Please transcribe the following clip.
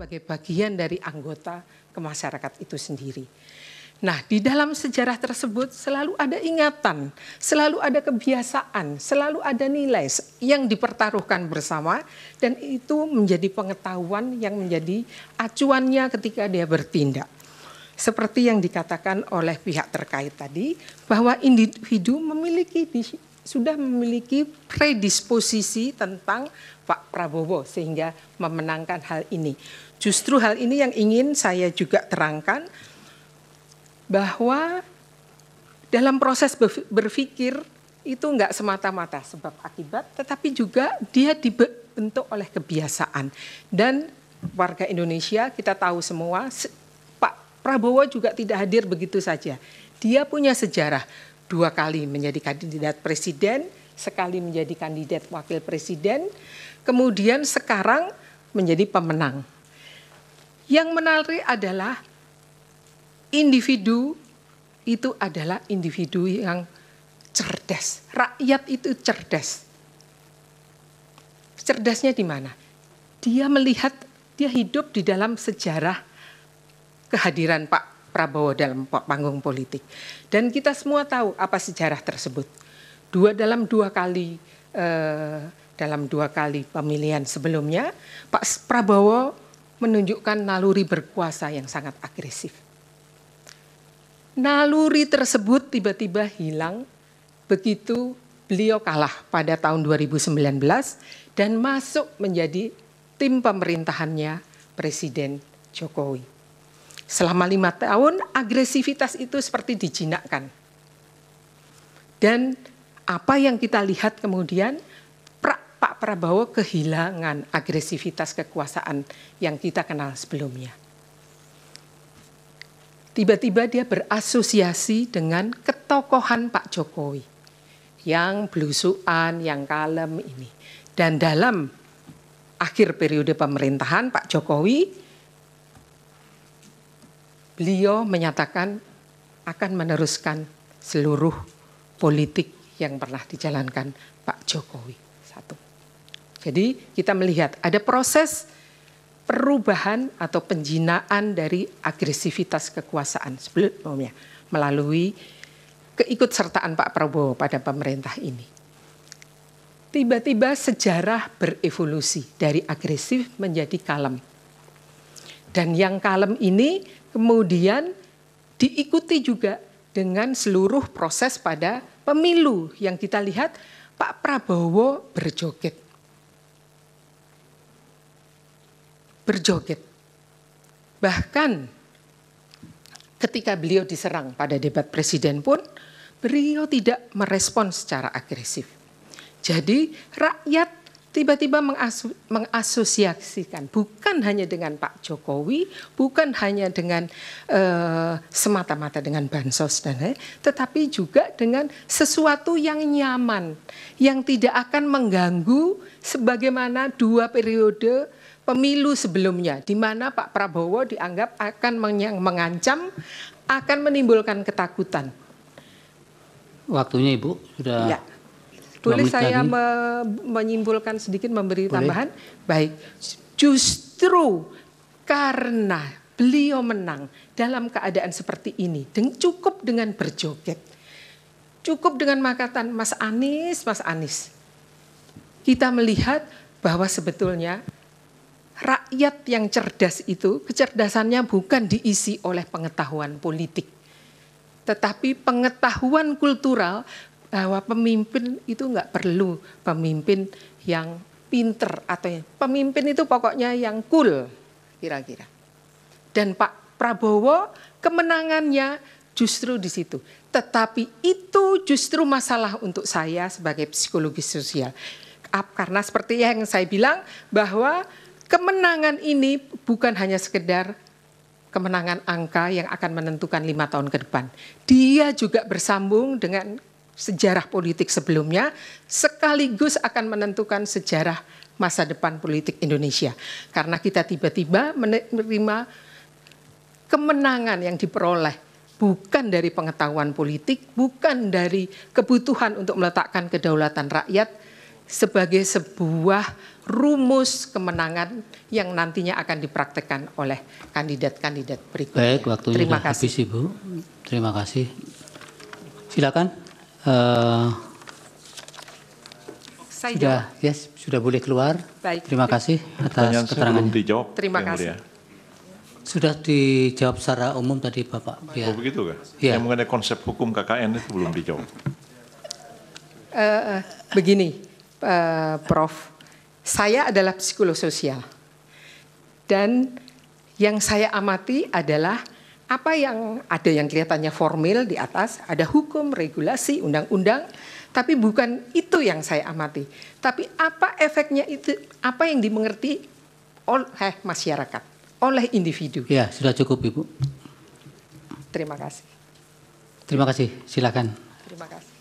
sebagai bagian dari anggota ke masyarakat itu sendiri. Nah, di dalam sejarah tersebut selalu ada ingatan, selalu ada kebiasaan, selalu ada nilai yang dipertaruhkan bersama, dan itu menjadi pengetahuan yang menjadi acuannya ketika dia bertindak. Seperti yang dikatakan oleh pihak terkait tadi, bahwa individu sudah memiliki predisposisi tentang Pak Prabowo sehingga memenangkan hal ini. Justru hal ini yang ingin saya juga terangkan, bahwa dalam proses berpikir itu enggak semata-mata sebab akibat, tetapi juga dia dibentuk oleh kebiasaan. Dan warga Indonesia kita tahu semua, Pak Prabowo juga tidak hadir begitu saja. Dia punya sejarah, 2 kali menjadi kandidat presiden, sekali menjadi kandidat wakil presiden, kemudian sekarang menjadi pemenang. Yang menarik adalah individu itu adalah individu yang cerdas. Rakyat itu cerdas. Cerdasnya di mana? Dia melihat, dia hidup di dalam sejarah kehadiran Pak Prabowo dalam panggung politik. Dan kita semua tahu apa sejarah tersebut. Dalam dua kali pemilihan sebelumnya, Pak Prabowo menunjukkan naluri berkuasa yang sangat agresif. Naluri tersebut tiba-tiba hilang begitu beliau kalah pada tahun 2019 dan masuk menjadi tim pemerintahannya Presiden Jokowi. Selama 5 tahun agresivitas itu seperti dijinakkan. Dan apa yang kita lihat kemudian, Pak Prabowo kehilangan agresivitas kekuasaan yang kita kenal sebelumnya. Tiba-tiba dia berasosiasi dengan ketokohan Pak Jokowi yang belusuan, yang kalem ini. Dan dalam akhir periode pemerintahan Pak Jokowi, beliau menyatakan akan meneruskan seluruh politik yang pernah dijalankan Pak Jokowi. Jadi kita melihat ada proses perubahan atau penjinaan dari agresivitas kekuasaan sebelumnya melalui keikutsertaan Pak Prabowo pada pemerintah ini. Tiba-tiba sejarah berevolusi dari agresif menjadi kalem. Dan yang kalem ini kemudian diikuti juga dengan seluruh proses pada pemilu yang kita lihat Pak Prabowo berjoget. Bahkan ketika beliau diserang pada debat presiden pun, beliau tidak merespon secara agresif. Jadi rakyat tiba-tiba mengasosiasikan bukan hanya dengan Pak Jokowi, bukan hanya dengan semata-mata dengan bansos dan lain, tetapi juga dengan sesuatu yang nyaman, yang tidak akan mengganggu sebagaimana 2 periode pemilu sebelumnya, di mana Pak Prabowo dianggap akan mengancam, akan menimbulkan ketakutan. Waktunya Ibu sudah. Ya. Boleh saya menyimpulkan sedikit, memberi tambahan? Baik, justru karena beliau menang dalam keadaan seperti ini, cukup dengan berjoget, cukup dengan makatan Mas Anies, kita melihat bahwa sebetulnya rakyat yang cerdas itu, kecerdasannya bukan diisi oleh pengetahuan politik, tetapi pengetahuan kultural bahwa pemimpin itu enggak perlu pemimpin yang pinter atau pemimpin itu pokoknya yang cool kira-kira. Dan Pak Prabowo kemenangannya justru di situ. Tetapi itu justru masalah untuk saya sebagai psikologis sosial. Karena seperti yang saya bilang bahwa kemenangan ini bukan hanya sekedar kemenangan angka yang akan menentukan 5 tahun ke depan. Dia juga bersambung dengan sejarah politik sebelumnya, sekaligus akan menentukan sejarah masa depan politik Indonesia. Karena kita tiba-tiba menerima kemenangan yang diperoleh bukan dari pengetahuan politik, bukan dari kebutuhan untuk meletakkan kedaulatan rakyat, sebagai sebuah rumus kemenangan yang nantinya akan dipraktekkan oleh kandidat-kandidat berikutnya. Baik, waktunya Terima sudah kasih. habis Ibu. Terima kasih. Silakan. Sudah boleh keluar. Baik. Terima kasih atas Pertanyaan saya keterangannya. belum dijawab. Terima Yang kasih. Mulia. Sudah dijawab secara umum tadi Bapak. Oh begitu kan? Ya. Yang mengenai konsep hukum KKN itu belum dijawab. Begini, Prof. Saya adalah psikolog sosial. Dan yang saya amati adalah apa yang ada yang kelihatannya formil di atas, ada hukum, regulasi, undang-undang, tapi bukan itu yang saya amati. Tapi apa efeknya itu, apa yang dimengerti oleh masyarakat, oleh individu. Ya, sudah cukup Ibu. Terima kasih. Terima kasih. Silakan. Terima kasih.